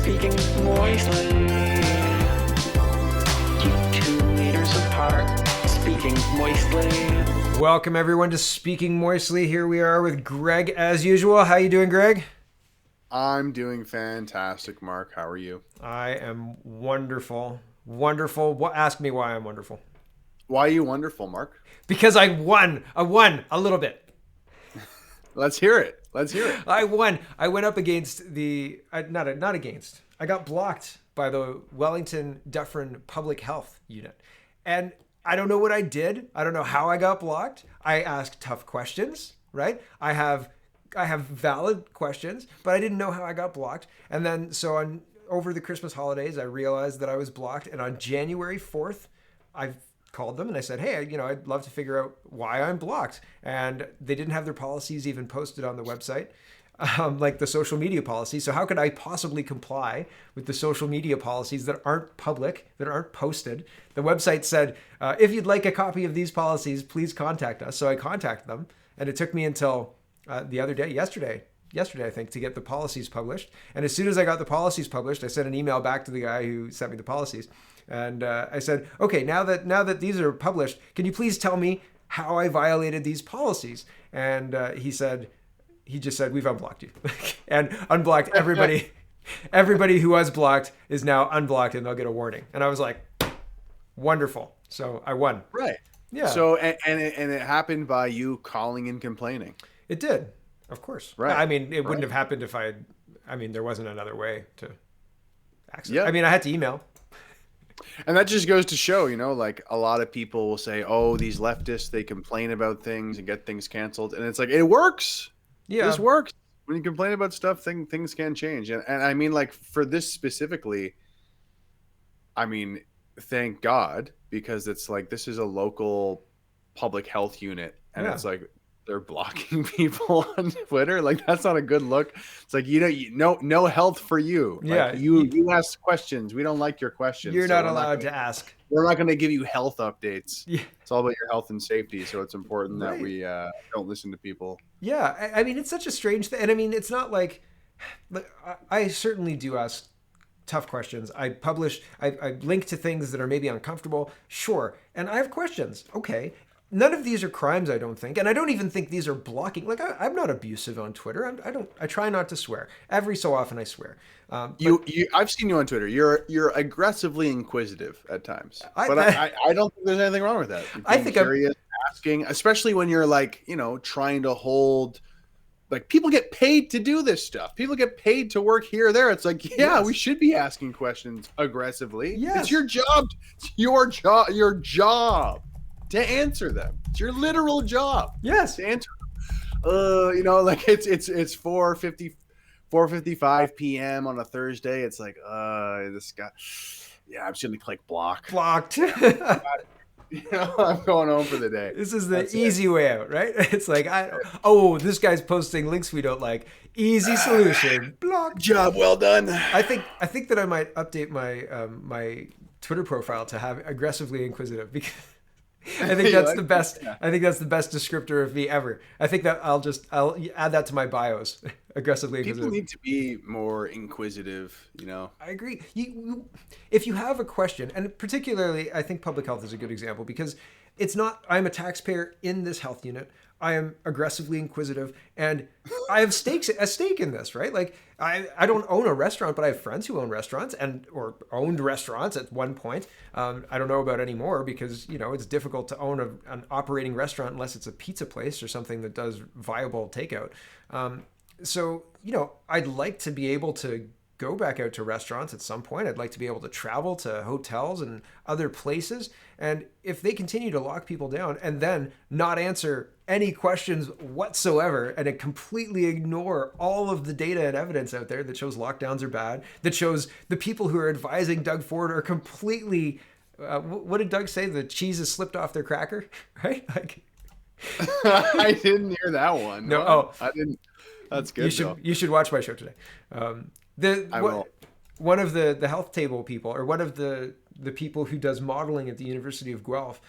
speaking moistly. You 2 meters apart, speaking moistly. Welcome everyone to Speaking Moistly. Here we are with Greg as usual. How you doing, Greg? I'm doing fantastic, Mark. How are you? I am wonderful. Wonderful. Ask me why I'm wonderful. Why are you wonderful, Mark? Because I won. I won a little bit. Let's hear it. Let's hear it. I won. I went up against the not against. I got blocked by the Wellington Dufferin Public Health Unit, and I don't know what I did. I don't know how I got blocked. I asked tough questions, right? I have valid questions, but I didn't know how I got blocked. And then over the Christmas holidays, I realized that I was blocked, and on January 4th, I called them and I said, hey, I'd love to figure out why I'm blocked. And they didn't have their policies even posted on the website, like the social media policies. So how could I possibly comply with the social media policies that aren't public, that aren't posted? The website said, if you'd like a copy of these policies, please contact us. So I contacted them, and it took me until yesterday, I think, to get the policies published. And as soon as I got the policies published, I sent an email back to the guy who sent me the policies. And I said, okay, now that these are published, can you please tell me how I violated these policies? And he just said, we've unblocked you and unblocked everybody. Everybody who was blocked is now unblocked, and they'll get a warning. And I was like, wonderful. So I won. Right. Yeah. So it happened by you calling and complaining. It did. Of course. Right. I mean, it wouldn't have happened if there wasn't another way to access. Yeah. I mean, I had to email. And that just goes to show, like a lot of people will say, oh, these leftists, they complain about things and get things canceled. And it's like, it works. Yeah. This works. When you complain about stuff, things can change. And I mean, like for this specifically, I mean, thank God, because it's like, this is a local public health unit. And Yeah. it's like, they're blocking people on Twitter. Like, that's not a good look. It's like, no health for you. Yeah. Like, you ask questions. We don't like your questions. You're so not we're allowed to gonna- ask. We're not going to give you health updates. Yeah. It's all about your health and safety. So it's important Right. that we don't listen to people. Yeah. I mean, it's such a strange thing. And I mean, it's not like I certainly do ask tough questions. I link to things that are maybe uncomfortable. Sure. And I have questions. Okay. None of these are crimes, I don't think. And I don't even think these are blocking. Like, I'm not abusive on Twitter. I try not to swear. Every so often I swear. I've seen you on Twitter. You're aggressively inquisitive at times, but I don't think there's anything wrong with that. I think I'm asking, especially when you're like, trying to hold, like, people get paid to do this stuff. People get paid to work here or there. It's like, yeah, Yes. we should be asking questions aggressively. Yes. It's your job. It's your job to answer them. It's your literal job. Yes. To answer them. Like it's 4:55 p.m. on a Thursday. It's like, this guy, yeah, I'm just gonna click block. Blocked. I'm going home for the day. This is the That's easy way out, right? It's like, this guy's posting links we don't like. Easy solution. Block. Job well done. I think that I might update my my Twitter profile to have aggressively inquisitive, because I think that's the best. Yeah. I think that's the best descriptor of me ever. I think that I'll add that to my bios. Aggressively inquisitive. People need to be more inquisitive. I agree. If you have a question, and particularly, I think public health is a good example, because it's not, I'm a taxpayer in this health unit. I am aggressively inquisitive, and I have a stake in this, right? Like, I don't own a restaurant, but I have friends who own restaurants or owned restaurants at one point. I don't know about anymore, because, it's difficult to own an operating restaurant unless it's a pizza place or something that does viable takeout. So, I'd like to be able to go back out to restaurants at some point. I'd like to be able to travel to hotels and other places. And if they continue to lock people down and then not answer any questions whatsoever, and completely ignore all of the data and evidence out there that shows lockdowns are bad, that shows the people who are advising Doug Ford are completely, what did Doug say? The cheese has slipped off their cracker, right? Like, I didn't hear that one. No, I didn't. That's good. You should watch my show today. I will. One of the health table people, or one of the people who does modeling at the University of Guelph,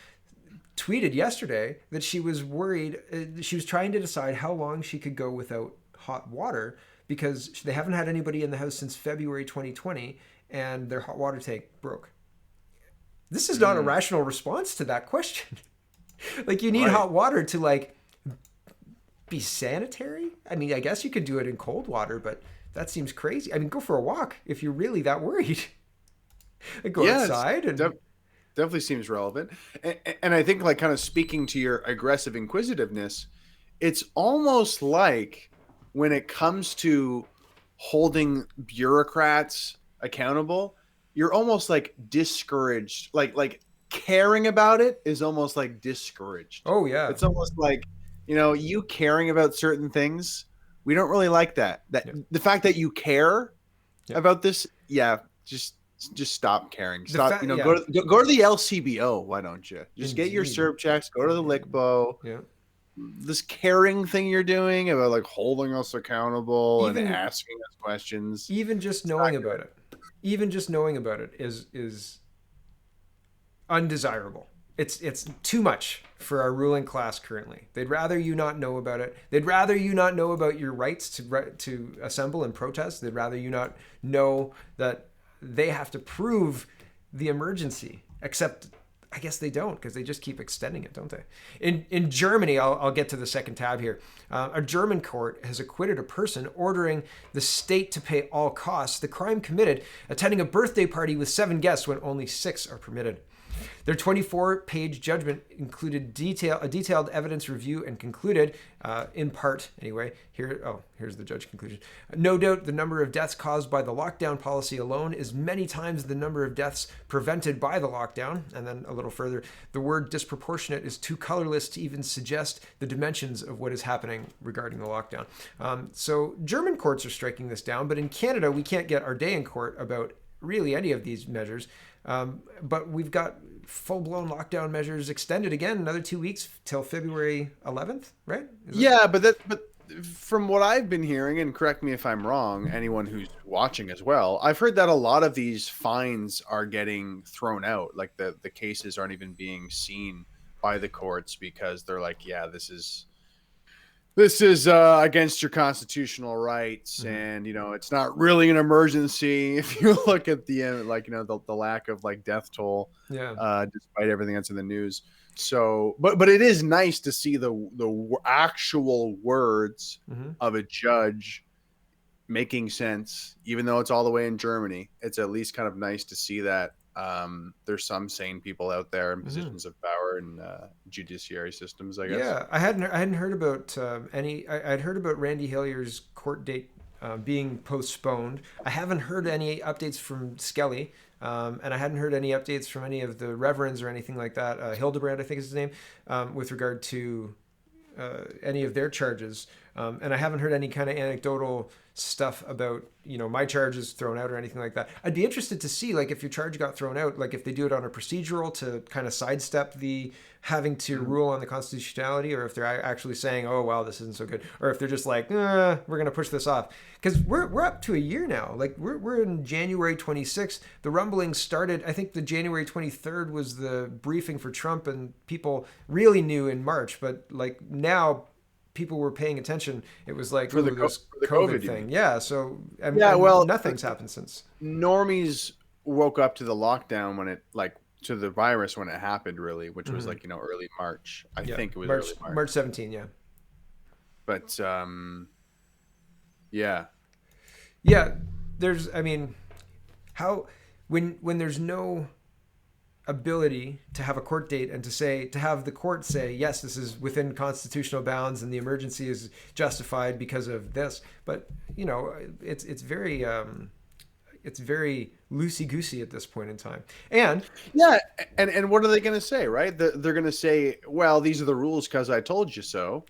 tweeted yesterday that she was worried. She was trying to decide how long she could go without hot water, because they haven't had anybody in the house since February 2020, and their hot water tank broke. This is not a rational response to that question. Like, you need Right. hot water to like be sanitary. I mean, I guess you could do it in cold water, but that seems crazy. I mean, go for a walk if you're really that worried. Like, go Yeah, outside and definitely seems relevant. And I think, like, kind of speaking to your aggressive inquisitiveness, it's almost like when it comes to holding bureaucrats accountable, you're almost like discouraged. Like caring about it is almost like discouraged. oh yeah, It's almost like, you caring about certain things. We don't really like that. Yeah. The fact that you care Yeah. about this, just stop caring. Stop. yeah. Go to the LCBO. Why don't you just get your Indeed. CERB checks? Go to the LICBO. Yeah. This caring thing you're doing about like holding us accountable Even- and asking us questions. Even just knowing about it, is undesirable. It's too much for our ruling class currently. They'd rather you not know about it. They'd rather you not know about your rights to assemble and protest. They'd rather you not know that they have to prove the emergency. Except, I guess they don't, because they just keep extending it, don't they? In Germany, I'll get to the second tab here. A German court has acquitted a person ordering the state to pay all costs. The crime committed attending a birthday party with 7 guests when only 6 are permitted. Their 24-page judgment included a detailed evidence review and concluded, in part anyway, here's the judge conclusion. No doubt the number of deaths caused by the lockdown policy alone is many times the number of deaths prevented by the lockdown. And then a little further, the word disproportionate is too colorless to even suggest the dimensions of what is happening regarding the lockdown. So German courts are striking this down, but in Canada, we can't get our day in court about really any of these measures. But we've got full-blown lockdown measures extended again another 2 weeks till February 11th, right? But from what I've been hearing, and correct me if I'm wrong, anyone who's watching as well, I've heard that a lot of these fines are getting thrown out. Like the cases aren't even being seen by the courts because they're like, yeah, this is against your constitutional rights, and it's not really an emergency if you look at the the lack of like death toll, despite everything that's in the news. So, but it is nice to see the actual words of a judge making sense, even though it's all the way in Germany. It's at least kind of nice to see that there's some sane people out there in positions of power and judiciary systems, I guess. Yeah, I hadn't heard about I'd heard about Randy Hillier's court date being postponed. I haven't heard any updates from Skelly, and I hadn't heard any updates from any of the reverends or anything like that. Hildebrand, I think is his name, with regard to any of their charges. And I haven't heard any kind of anecdotal stuff about, my charges thrown out or anything like that. I'd be interested to see, like, if your charge got thrown out, like if they do it on a procedural to kind of sidestep the having to rule on the constitutionality, or if they're actually saying, oh, wow, this isn't so good. Or if they're just like, we're going to push this off. Because we're up to a year now. Like, we're in January 26th. The rumblings started, I think the January 23rd was the briefing for Trump, and people really knew in March. But, like, now people were paying attention. It was like, For the COVID thing. Yeah, so nothing's happened since. Normies woke up to the lockdown when it, like, to the virus when it happened, really, which was like, early March. I think it was early March. March 17, yeah. But yeah. There's, how when there's no ability to have a court date and to have the court say, yes, this is within constitutional bounds and the emergency is justified because of this, but it's very loosey-goosey at this point in time. And what are they going to say, right? They're going to say, well, these are the rules because I told you so.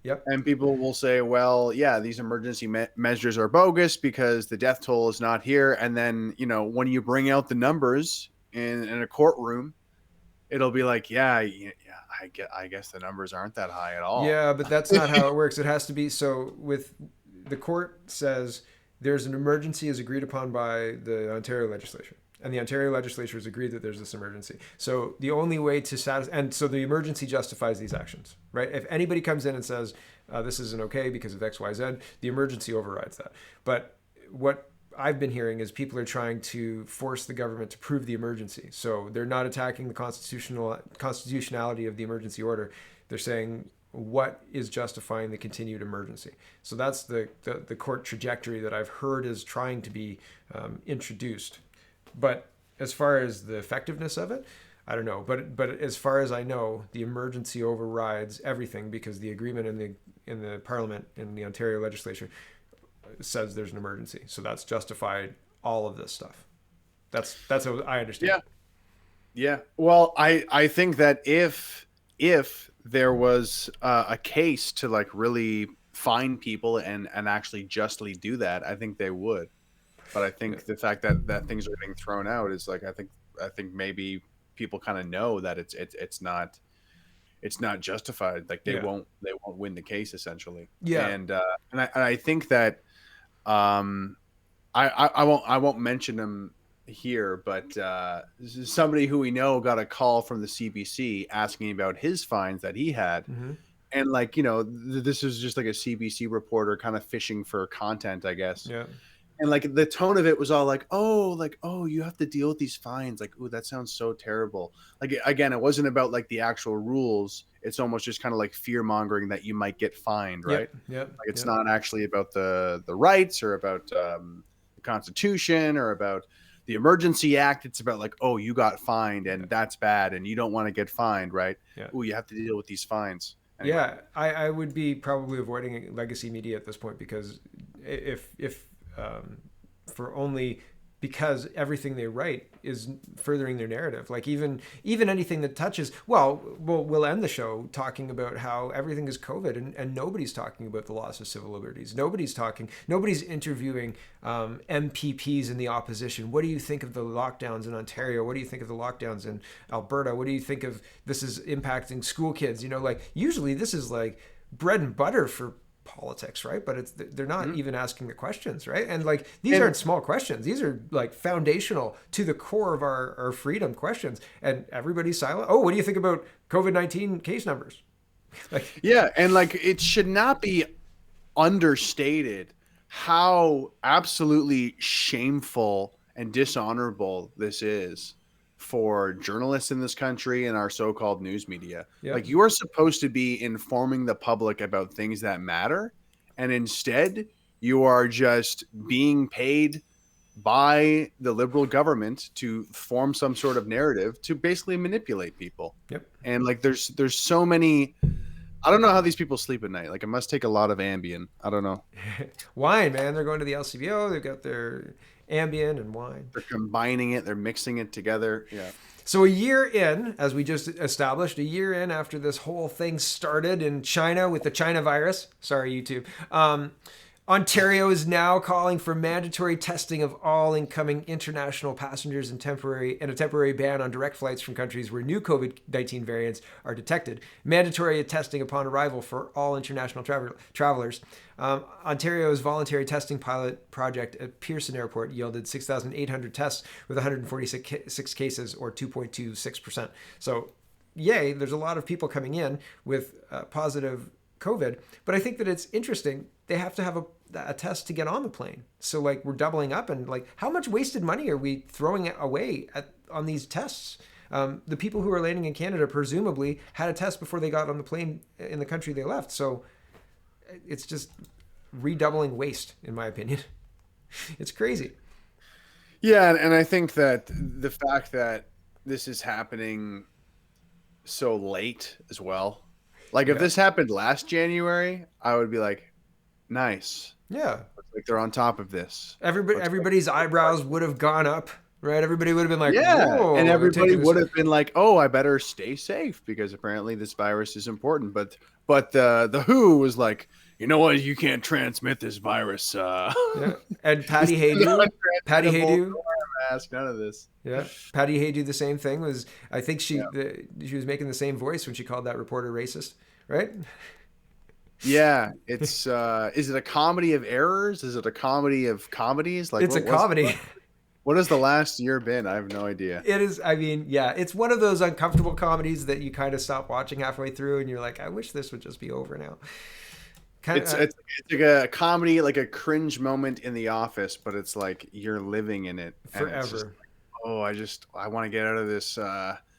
Yep. And people will say, well, yeah, these emergency measures are bogus because the death toll is not here. And then, when you bring out the numbers in a courtroom, it'll be like, I guess the numbers aren't that high at all. Yeah, but that's not how it works. It has to be. So with the court says there's an emergency as agreed upon by the Ontario legislature. And the Ontario legislature has agreed that there's this emergency. So the only way to satisfy, and so the emergency justifies these actions, right? If anybody comes in and says, this isn't okay because of XYZ, the emergency overrides that. But what I've been hearing is people are trying to force the government to prove the emergency. So they're not attacking the constitutionality of the emergency order. They're saying what is justifying the continued emergency. So that's the court trajectory that I've heard is trying to be introduced. But as far as the effectiveness of it, I don't know. But as far as I know, the emergency overrides everything because the agreement in the Parliament, in the Ontario legislature, says there's an emergency. So that's justified all of this stuff. That's how I understand. Yeah. Well, I think that if there was a case to like really fine people and actually justly do that, I think they would. But I think the fact that things are being thrown out is like I think maybe people kind of know that it's not justified. Like they won't win the case essentially. Yeah. And I think that I won't mention them here, but somebody who we know got a call from the CBC asking about his fines that he had. Mm-hmm. And like, this is just like a CBC reporter kind of fishing for content, I guess. Yeah. And like the tone of it was all like, oh, you have to deal with these fines. Like, oh, that sounds so terrible. Like, again, it wasn't about like the actual rules. It's almost just kind of like fear mongering that you might get fined, right? Yep. Like it's not actually about the rights or about the Constitution or about the Emergency Act. It's about like, oh, you got fined and that's bad and you don't want to get fined, right? Yeah. Oh, you have to deal with these fines. Anyway. Yeah, I would be probably avoiding legacy media at this point because if for only because everything they write is furthering their narrative. Like even anything that touches, we'll end the show talking about how everything is COVID and nobody's talking about the loss of civil liberties. Nobody's interviewing MPPs in the opposition. What do you think of the lockdowns in Ontario? What do you think of the lockdowns in Alberta? What do you think of this is impacting school kids? Like usually this is like bread and butter for politics, right? But they're not even asking the questions, right? And like these aren't small questions. These are like foundational to the core of our freedom questions. And everybody's silent. Oh, what do you think about COVID-19 case numbers? And like it should not be understated how absolutely shameful and dishonorable this is for journalists in this country and our so-called news media. Yep. Like you are supposed to be informing the public about things that matter. And instead you are just being paid by the Liberal government to form some sort of narrative to basically manipulate people. Yep. And like, there's so many, I don't know how these people sleep at night. Like it must take a lot of Ambien. I don't know. Wine, man. They're going to the LCBO. They've got their Ambien and wine. They're combining it. They're mixing it together. Yeah. So a year in, as we just established, a year in after this whole thing started in China with the China virus. Sorry, YouTube. Ontario is now calling for mandatory testing of all incoming international passengers and a temporary ban on direct flights from countries where new COVID-19 variants are detected. Mandatory testing upon arrival for all international travelers. Ontario's voluntary testing pilot project at Pearson Airport yielded 6,800 tests with 146 cases, or 2.26%. So, yay, there's a lot of people coming in with positive COVID, but I think that it's interesting. They have to have a test to get on the plane. So like we're doubling up, and like how much wasted money are we throwing away on these tests? The people who are landing in Canada presumably had a test before they got on the plane in the country they left. So it's just redoubling waste, in my opinion. It's crazy. Yeah, and I think that the fact that this is happening so late as well. Like if this happened last January, I would be like, nice. Yeah. Like they're on top of this. Everybody's eyebrows would have gone up, right? Everybody would have been like, yeah. Whoa, and everybody would have been like, oh, I better stay safe because apparently this virus is important. But the WHO was like, you know what? You can't transmit this virus. Yeah. And Patty Haydu. Mask, none of this. Yeah, Patty Haydu, the same thing. I think she was making the same voice when she called that reporter racist, right? Yeah, it's is it a comedy of errors? Is it a comedy of comedies? Like it's a comedy. What has the last year been? I have no idea. It is. I mean, yeah, it's one of those uncomfortable comedies that you kind of stop watching halfway through, and you're like, I wish this would just be over now. Kind It's of it's like a comedy, like a cringe moment in The Office, but it's like you're living in it, and it's just forever. like, oh, I want to get out of this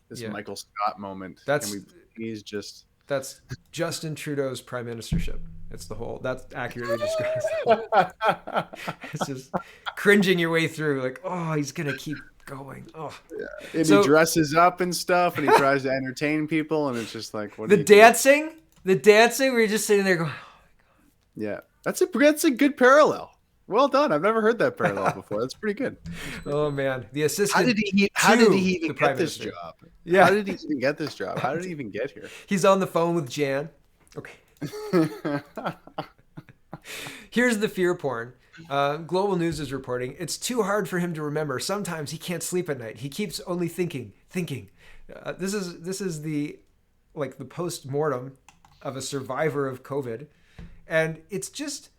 this Yeah, Michael Scott moment. Can that's we please just? that's Justin Trudeau's prime ministership. It's the whole. That accurately describes the whole. It's just cringing your way through. Like, oh, he's gonna keep going. Oh, And he so dresses up and stuff, and he tries to entertain people, and it's just like, what do the you do? dancing, the dancing. Where you're just sitting there going. Yeah, that's a good parallel. Well done. I've never heard that parallel before. That's pretty good. That's pretty Oh good. man, the assistant How did he to even the prime get this minister. job? How Yeah, did he even get this job? How did he even get here? he's on the phone with Jan. Okay, here's the fear porn. Global News is reporting it's too hard for him to remember. Sometimes he can't sleep at night. He keeps only thinking. This is the like the post mortem of a survivor of COVID, and it's just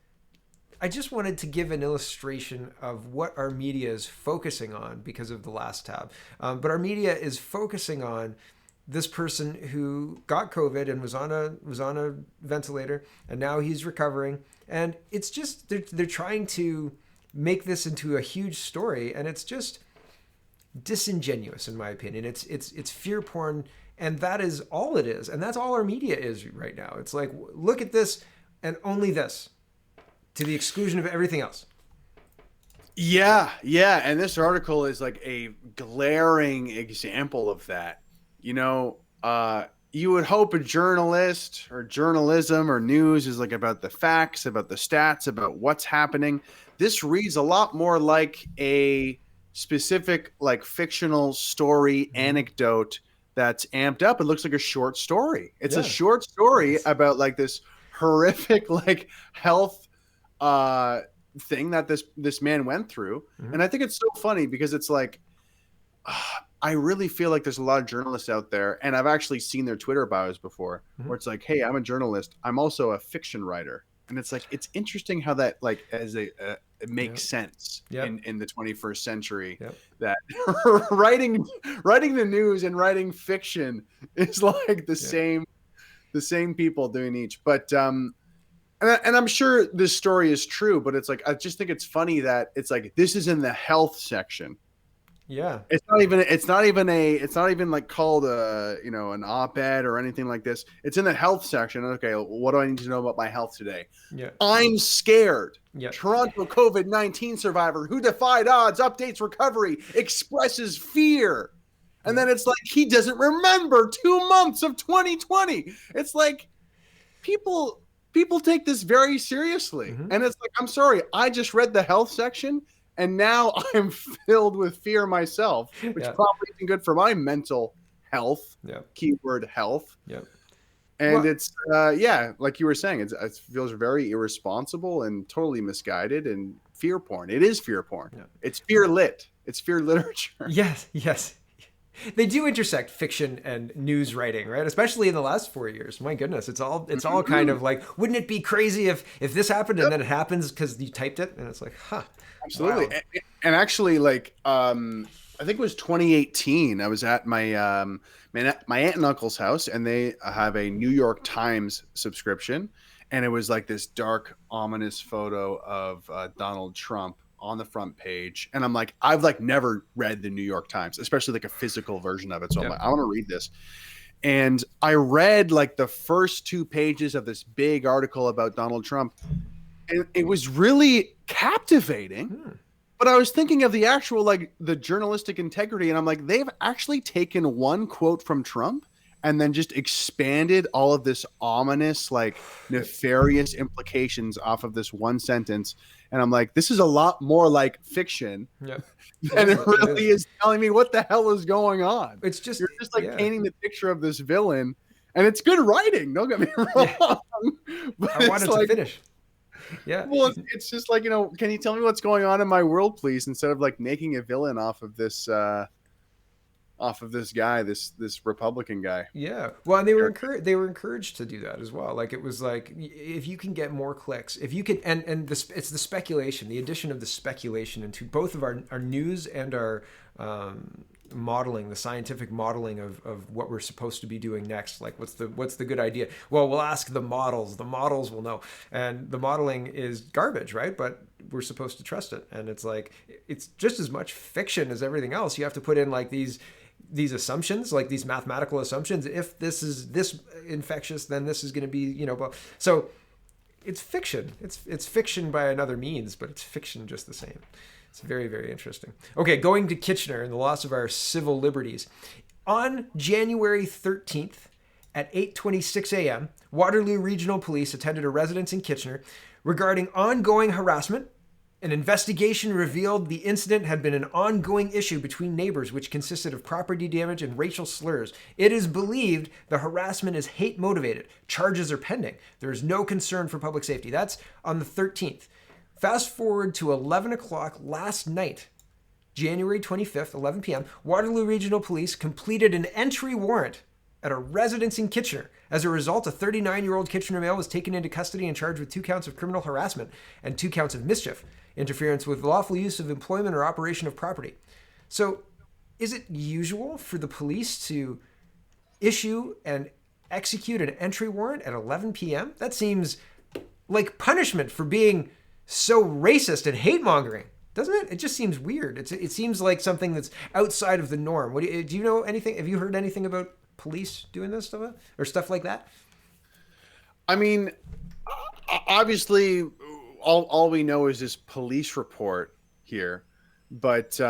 I just wanted to give an illustration of what our media is focusing on because of the last tab. But our media is focusing on this person who got COVID and was on a ventilator, and now he's recovering. And it's just they're trying to make this into a huge story, and it's just disingenuous in my opinion. It's fear porn, and that is all it is, and that's all our media is right now. It's like look at this and only this to the exclusion of everything else. Yeah, yeah, and this article is like a glaring example of that. You would hope a journalist or journalism or news is like about the facts, about the stats, about what's happening. This reads a lot more like a specific, like fictional story anecdote that's amped up. It looks like a short story. It's a Yeah. short story about like this horrific, like health thing that this man went through. And I think it's so funny because it's like I really feel like there's a lot of journalists out there, and I've actually seen their Twitter bios before, where it's like, "Hey, I'm a journalist. I'm also a fiction writer," and it's like it's interesting how that like as a it makes sense in the 21st century that writing the news and writing fiction is like the same people doing each, but and I'm sure this story is true, but it's like I just think it's funny that it's like this is in the health section. Yeah. It's not even like called an op-ed or anything like this. It's in the health section. Okay, what do I need to know about my health today? Yeah. I'm scared. Yeah. Toronto COVID-19 survivor who defied odds, updates recovery, expresses fear. And then it's like he doesn't remember 2 months of 2020. It's like people take this very seriously. And it's like, I'm sorry, I just read the health section and now I'm filled with fear myself, which probably isn't good for my mental health. Keyword health. And it's like you were saying, it feels very irresponsible and totally misguided and fear porn. It is fear porn. It's fear lit. It's fear literature. Yes. They do intersect fiction and news writing, right? Especially in the last 4 years. My goodness, it's all kind of like, wouldn't it be crazy if this happened and then it happens because you typed it and it's like, Absolutely. Wow. And actually, like I think it was 2018. I was at my my aunt and uncle's house, and they have a New York Times subscription, and it was like this dark, ominous photo of Donald Trump on the front page. And I'm like, I've like never read the New York Times, especially like a physical version of it. So I'm like, I want to read this. And I read like the first 2 pages of this big article about Donald Trump, and it was really captivating. But I was thinking of the actual, like the journalistic integrity. And I'm like, they've actually taken one quote from Trump and then just expanded all of this ominous, like nefarious implications off of this one sentence. And I'm like, this is a lot more like fiction than it really is telling me what the hell is going on. It's just, you're just like painting the picture of this villain, and it's good writing. Don't get me wrong. But I wanted to finish. Yeah. Well, it's just like, can you tell me what's going on in my world, please? Instead of like making a villain off of this guy, this Republican guy. Yeah. Well, and they were encouraged to do that as well. Like it was like, if you can get more clicks, if you can, and it's the speculation, the addition of the speculation into both of our news and our modeling, the scientific modeling of what we're supposed to be doing next. Like what's the good idea? Well, we'll ask the models. The models will know. And the modeling is garbage, right? But we're supposed to trust it. And it's like it's just as much fiction as everything else. You have to put in like these assumptions, like these mathematical assumptions. If this is this infectious, then this is going to be, so it's fiction. It's fiction by another means, but it's fiction just the same. It's very, very interesting. Okay, going to Kitchener and the loss of our civil liberties. On January 13th at 8:26 a.m., Waterloo Regional Police attended a residence in Kitchener regarding ongoing harassment. An investigation revealed the incident had been an ongoing issue between neighbors, which consisted of property damage and racial slurs. It is believed the harassment is hate motivated. Charges are pending. There is no concern for public safety. That's on the 13th. Fast forward to 11 o'clock last night, January 25th, 11 p.m., Waterloo Regional Police completed an entry warrant at a residence in Kitchener. As a result, a 39-year-old Kitchener male was taken into custody and charged with 2 counts of criminal harassment and 2 counts of mischief, interference with lawful use of employment or operation of property. So, is it usual for the police to issue and execute an entry warrant at 11 p.m.? That seems like punishment for being so racist and hate-mongering, doesn't it? It just seems weird. It seems like something that's outside of the norm. Do you know anything? Have you heard anything about police doing this stuff or stuff like that? I mean, obviously, all we know is this police report here, but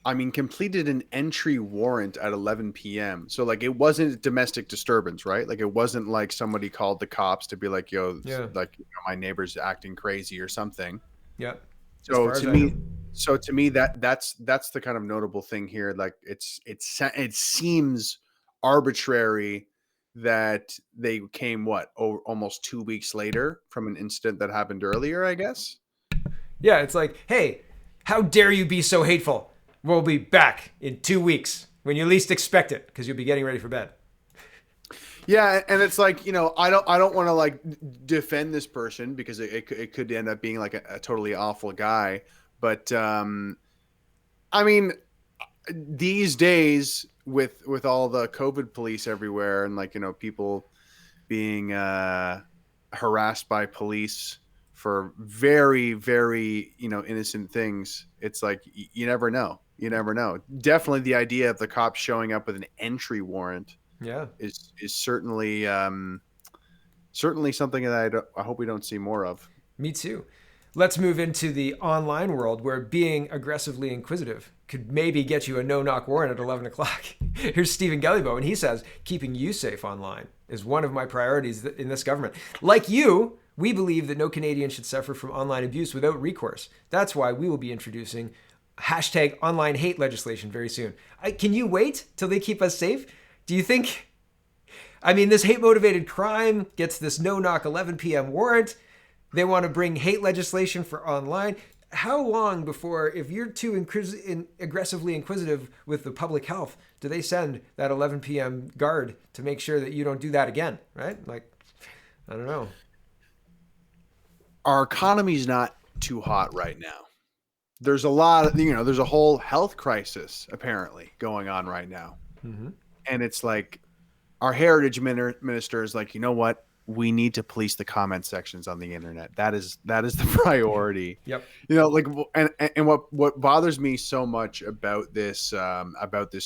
I mean, completed an entry warrant at 11 p.m. So like, it wasn't domestic disturbance, right? Like, it wasn't like somebody called the cops to be like, "Yo, like my neighbor's acting crazy" or something. Yeah. So to me, that's the kind of notable thing here. Like, it seems arbitrary that they came almost 2 weeks later from an incident that happened earlier, I guess. Yeah, it's like, hey, how dare you be so hateful? We'll be back in 2 weeks when you least expect it, because you'll be getting ready for bed. Yeah, and it's like, I don't want to like defend this person because it could end up being like a totally awful guy, but I mean, these days with all the COVID police everywhere and like, people being harassed by police for very, very, innocent things, it's like you never know. You never know. Definitely the idea of the cops showing up with an entry warrant is certainly something that I hope we don't see more of. Me too. Let's move into the online world where being aggressively inquisitive could maybe get you a no-knock warrant at 11 o'clock. Here's Stephen Gellibo, and he says, keeping you safe online is one of my priorities in this government. Like you, we believe that no Canadian should suffer from online abuse without recourse. That's why we will be introducing hashtag online hate legislation very soon. Can you wait till they keep us safe? Do you think... I mean, this hate-motivated crime gets this no-knock 11 p.m. warrant. They want to bring hate legislation for online. How long before, if you're too aggressively inquisitive with the public health, do they send that 11 p.m. guard to make sure that you don't do that again, right? Like, I don't know. Our economy's not too hot right now. There's a lot of, there's a whole health crisis apparently going on right now. Mm-hmm. And it's like, our heritage minister is like, you know what? We need to police the comment sections on the internet. That is the priority. Yep. Like, and what bothers me so much about this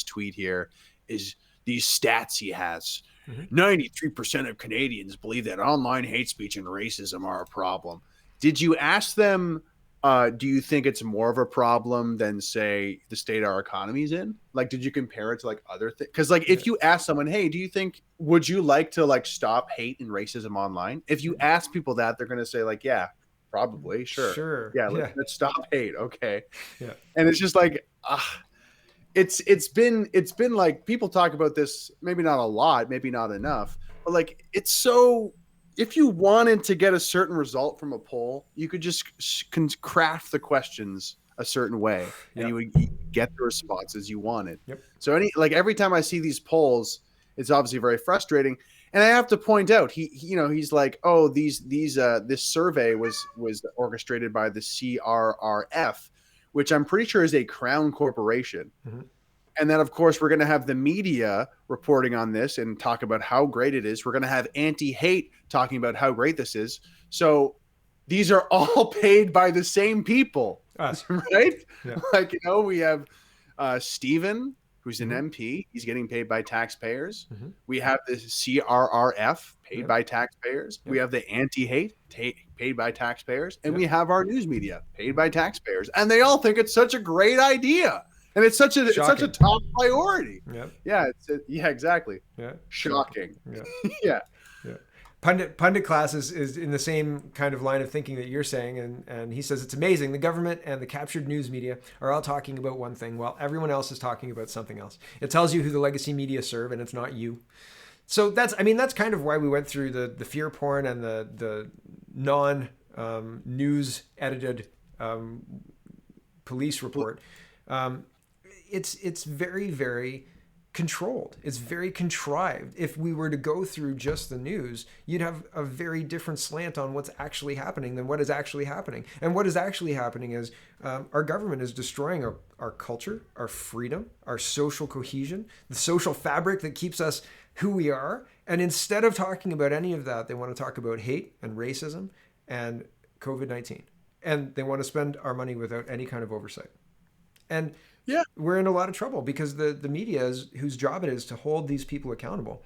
tweet here is these stats he has. 93% of Canadians believe that online hate speech and racism are a problem. Did you ask them, do you think it's more of a problem than, say, the state our economy's in? Like, did you compare it to like other things? Because like, if you ask someone, hey, would you like to like stop hate and racism online? If you ask people that, they're going to say like, yeah, probably. Sure. Yeah. Let's stop hate. Okay. Yeah. And it's just like, it's been like, people talk about this, maybe not a lot, maybe not enough, but like, it's so, if you wanted to get a certain result from a poll, you could just craft the questions a certain way, and you would get the responses you wanted. Yep. So every time I see these polls, it's obviously very frustrating. And I have to point out, he's like, oh, this survey was orchestrated by the CRRF, which I'm pretty sure is a crown corporation. Mm-hmm. And then, of course, we're going to have the media reporting on this and talk about how great it is. We're going to have anti-hate talking about how great this is. So these are all paid by the same people, Us. right? Yeah. Like, we have Stephen, who's an Mhm. MP. He's getting paid by taxpayers. Mhm. We have the CRRF paid Yep. by taxpayers. We Yep. have the anti-hate paid by taxpayers. And Yep. we have our news media paid by taxpayers. And they all think it's such a great idea. And it's such a Shocking. top priority. Yep. Yeah, yeah, exactly. Yeah. Shocking. Yeah. Yeah. Yeah. Pundit class is in the same kind of line of thinking that you're saying, and he says it's amazing. The government and the captured news media are all talking about one thing while everyone else is talking about something else. It tells you who the legacy media serve, and it's not you. So that's kind of why we went through the fear porn and the non news edited police report. It's very, very controlled. It's very contrived. If we were to go through just the news, you'd have a very different slant on what's actually happening than what is actually happening. And what is actually happening is our government is destroying our culture, our freedom, our social cohesion, the social fabric that keeps us who we are. And instead of talking about any of that, they want to talk about hate and racism and COVID-19. And they want to spend our money without any kind of oversight. And Yeah. we're in a lot of trouble because the media, whose job it is to hold these people accountable,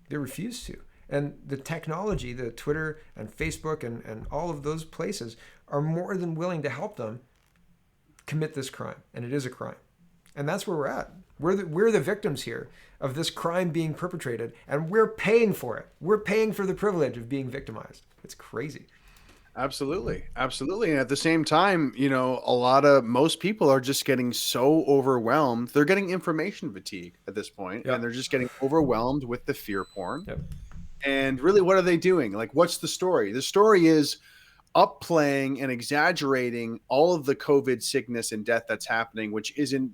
they refuse to. And the technology, the Twitter and Facebook and all of those places are more than willing to help them commit this crime. And it is a crime. And that's where we're at. We're the victims here of this crime being perpetrated, and we're paying for it. We're paying for the privilege of being victimized. It's crazy. Absolutely. Absolutely. And at the same time, most people are just getting so overwhelmed. They're getting information fatigue at this point, Yep. and they're just getting overwhelmed with the fear porn. Yep. And really, what are they doing? Like, what's the story? The story is upplaying and exaggerating all of the COVID sickness and death that's happening, which isn't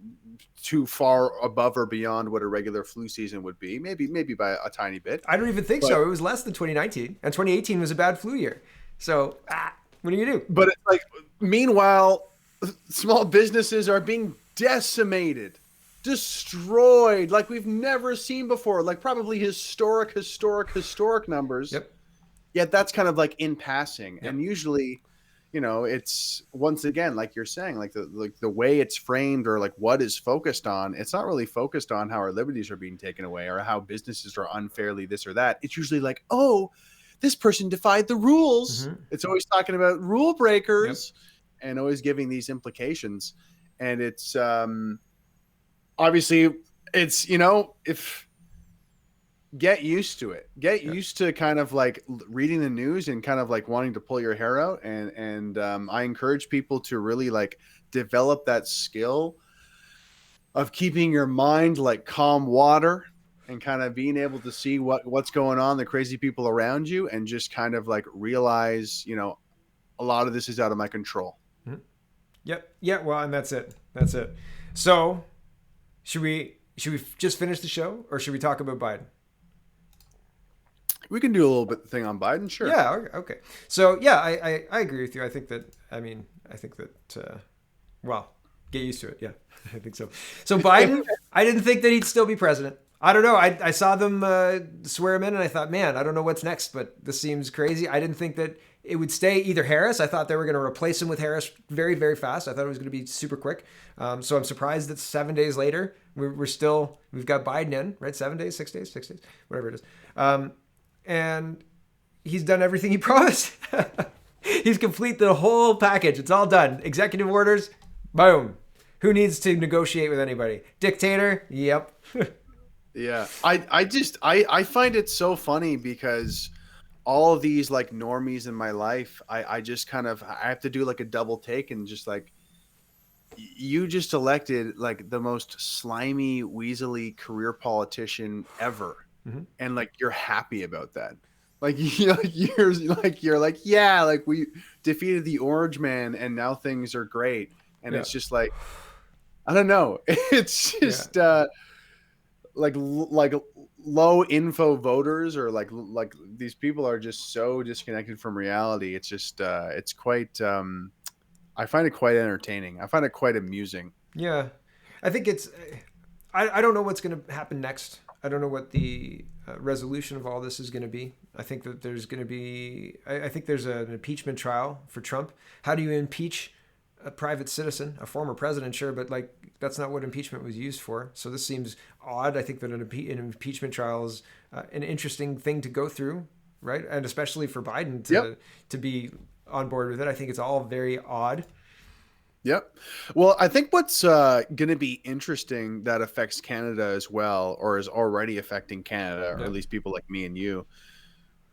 too far above or beyond what a regular flu season would be. Maybe by a tiny bit. I don't even think so. It was less than 2019, and 2018 was a bad flu year. So, what do you do? But it's like, meanwhile, small businesses are being decimated, destroyed like we've never seen before, like probably historic numbers. Yep. Yet that's kind of like in passing. Yep. And usually, it's once again, like you're saying, like the way it's framed or like what is focused on, it's not really focused on how our liberties are being taken away or how businesses are unfairly this or that. It's usually like, oh, this person defied the rules. Mm-hmm. It's always talking about rule breakers and always giving these implications. And it's obviously it's, if get used to it, used to kind of like reading the news and kind of like wanting to pull your hair out. And I encourage people to really like develop that skill of keeping your mind like calm water and kind of being able to see what's going on, the crazy people around you, and just kind of like realize, a lot of this is out of my control. Mm-hmm. Yep. Yeah. Well, and that's it. So should we just finish the show, or should we talk about Biden? We can do a little bit thing on Biden. Sure. Yeah. Okay. So yeah, I agree with you. I think that, well, get used to it. Yeah, I think so. So Biden, I didn't think that he'd still be president. I don't know. I saw them swear him in, and I thought, man, I don't know what's next, but this seems crazy. I didn't think that it would stay either Harris. I thought they were going to replace him with Harris very, very fast. I thought it was going to be super quick. So I'm surprised that 7 days later, we've got Biden in, right? 7 days, 6 days, whatever it is. And he's done everything he promised. He's complete the whole package. It's all done. Executive orders, boom. Who needs to negotiate with anybody? Dictator? Yep. Yeah. I find it so funny because all of these like normies in my life, I just kind of, I have to do like a double take and just like, you just elected like the most slimy, weaselly career politician ever. Mm-hmm. And like, you're happy about that. Like, you're like, yeah, like we defeated the Orange Man and now things are great. And it's just like, I don't know. It's just like low info voters, or like these people are just so disconnected from reality. It's just it's quite I find it quite entertaining. I find it quite amusing. Yeah. I think I don't know what's going to happen next. I don't know what the resolution of all this is going to be. I think that there's going to be, I think there's an impeachment trial for Trump. How do you impeach a private citizen, a former president? Sure, but like that's not what impeachment was used for. So this seems odd. I think that an impeachment trial is an interesting thing to go through, right? And especially for Biden to be on board with it. I think it's all very odd. Yep. Well, I think what's going to be interesting that affects Canada as well, or is already affecting Canada, or at least people like me and you,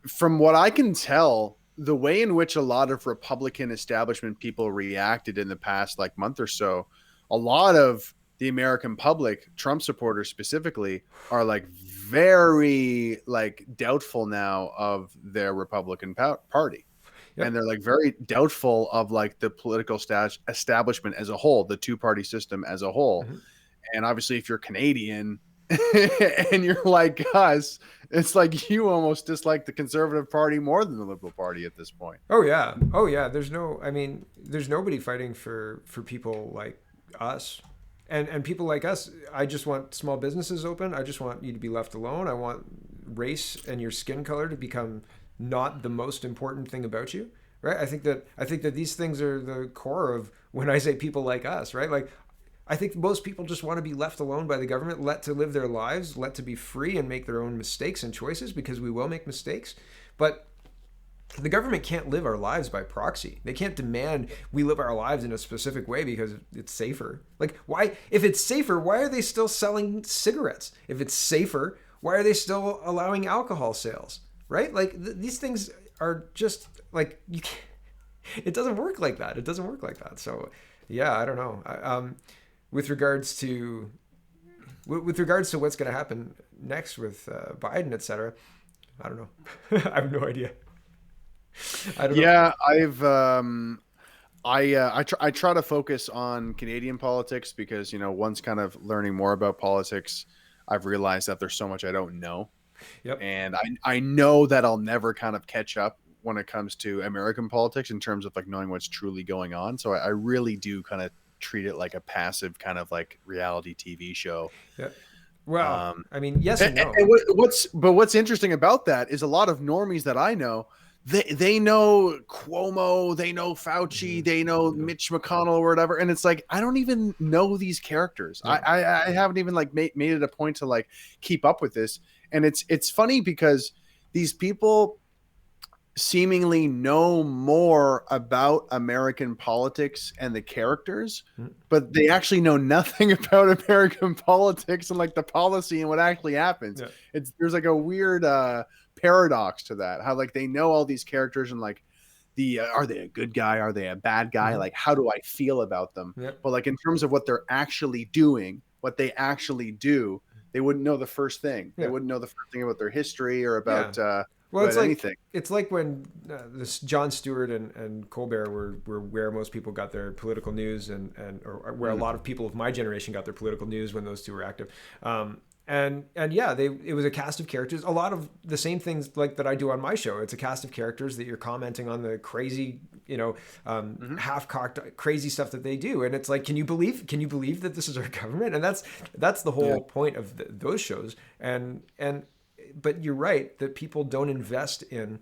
from what I can tell, the way in which a lot of Republican establishment people reacted in the past like month or so, a lot of the American public, Trump supporters specifically, are like very like doubtful now of their Republican Party. Yep. And they're like very doubtful of like the political establishment as a whole, the two-party system as a whole. Mm-hmm. And obviously, if you're Canadian and you're like us, it's like you almost dislike the Conservative Party more than the Liberal Party at this point. Oh yeah. There's nobody fighting for people like us. And people like us, I just want small businesses open. I just want you to be left alone. I want race and your skin color to become not the most important thing about you, right? I think that these things are the core of when I say people like us, right? Like, I think most people just want to be left alone by the government, let to live their lives, let to be free and make their own mistakes and choices, because we will make mistakes. But the government can't live our lives by proxy. They can't demand we live our lives in a specific way because it's safer. Like, why? If it's safer, why are they still selling cigarettes? If it's safer, why are they still allowing alcohol sales? Right? Like these things are just like you can't, it doesn't work like that. It doesn't work like that. So yeah, I don't know. With regards to what's going to happen next with Biden, etc., I don't know. I have no idea. I don't know. Yeah, I try to focus on Canadian politics because, you know, once kind of learning more about politics, I've realized that there's so much I don't know. Yep. And I know that I'll never kind of catch up when it comes to American politics in terms of like knowing what's truly going on. So I really do kind of treat it like a passive kind of like reality TV show. Yeah. Well, I mean, yes and no. And what's interesting about that is a lot of normies that I know, they know Cuomo, they know Fauci, they know Mitch McConnell or whatever, and it's like I don't even know these characters. I haven't even like made it a point to like keep up with this, and it's funny because these people seemingly know more about American politics and the characters, but they actually know nothing about American politics and like the policy and what actually happens. Yeah. There's like a weird paradox to that, how like they know all these characters and like are they a good guy, are they a bad guy, like how do I feel about them? But like in terms of what they're actually doing, what they actually do, they wouldn't know the first thing. They wouldn't know the first thing about their history or about well, it's anything. Like it's like when this Jon Stewart and Colbert were where most people got their political news, or where a lot of people of my generation got their political news when those two were active. And yeah, it was a cast of characters. A lot of the same things like that I do on my show. It's a cast of characters that you're commenting on the crazy, half-cocked crazy stuff that they do. And it's like, can you believe that this is our government? And that's the whole point of those shows. But you're right that people don't invest in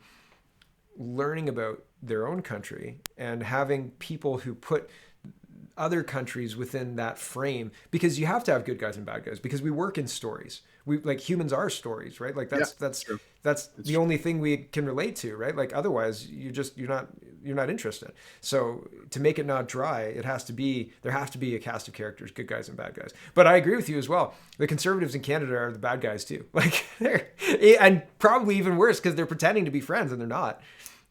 learning about their own country and having people who put other countries within that frame, because you have to have good guys and bad guys, because we work in stories. We like humans are stories, right? Like that's the only thing we can relate to, right? Like otherwise you're not interested. So to make it not dry, there has to be a cast of characters, good guys and bad guys. But I agree with you as well. The Conservatives in Canada are the bad guys too. Like and probably even worse because they're pretending to be friends and they're not.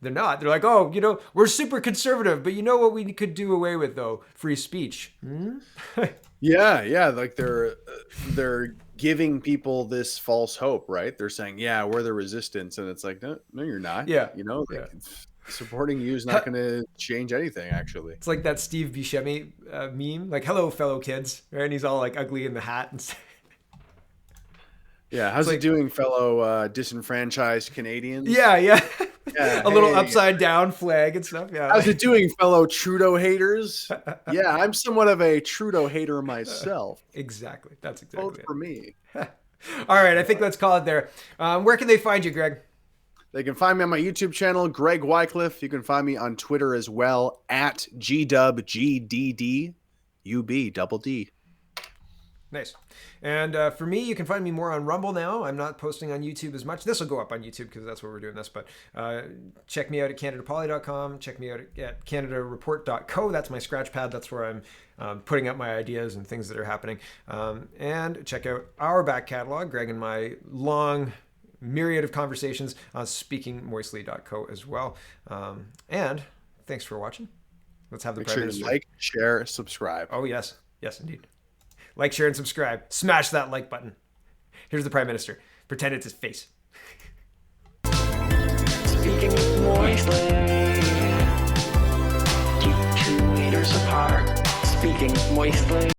They're not. They're like, oh, we're super conservative, but you know what we could do away with though? Free speech. Yeah. Like they're giving people this false hope, right? They're saying, yeah, we're the resistance, and it's like, no, you're not. Yeah. Supporting you is not going to change anything. Actually, it's like that Steve Buscemi meme, like, "Hello, fellow kids," right? And he's all like ugly in the hat and stuff. Yeah, how's It's it doing, fellow disenfranchised Canadians? Yeah, yeah. Yeah, A little hey. upside down flag and stuff. Yeah. How's it doing, fellow Trudeau haters? Yeah, I'm somewhat of a Trudeau hater myself. Exactly. That's Vote exactly for me. it. All right, I think let's call it there. Where can they find you, Greg? They can find me on my YouTube channel, Greg Wycliffe. You can find me on Twitter as well, at GWGDDUB, double D. Nice. And for me, you can find me more on Rumble now. I'm not posting on YouTube as much. This will go up on YouTube because that's where we're doing this. But check me out at CanadaPoly.com. Check me out at CanadaReport.co. That's my scratch pad. That's where I'm putting up my ideas and things that are happening. And check out our back catalog, Greg and my long myriad of conversations on SpeakingMoistly.co as well. And thanks for watching. Let's have the Make Prime sure Minister. to like, share, subscribe. Oh, yes. Yes, indeed. Like, share, and subscribe. Smash that like button. Here's the Prime Minister. Pretend it's his face. Speaking moistly. Keep 2 meters apart. Speaking moistly.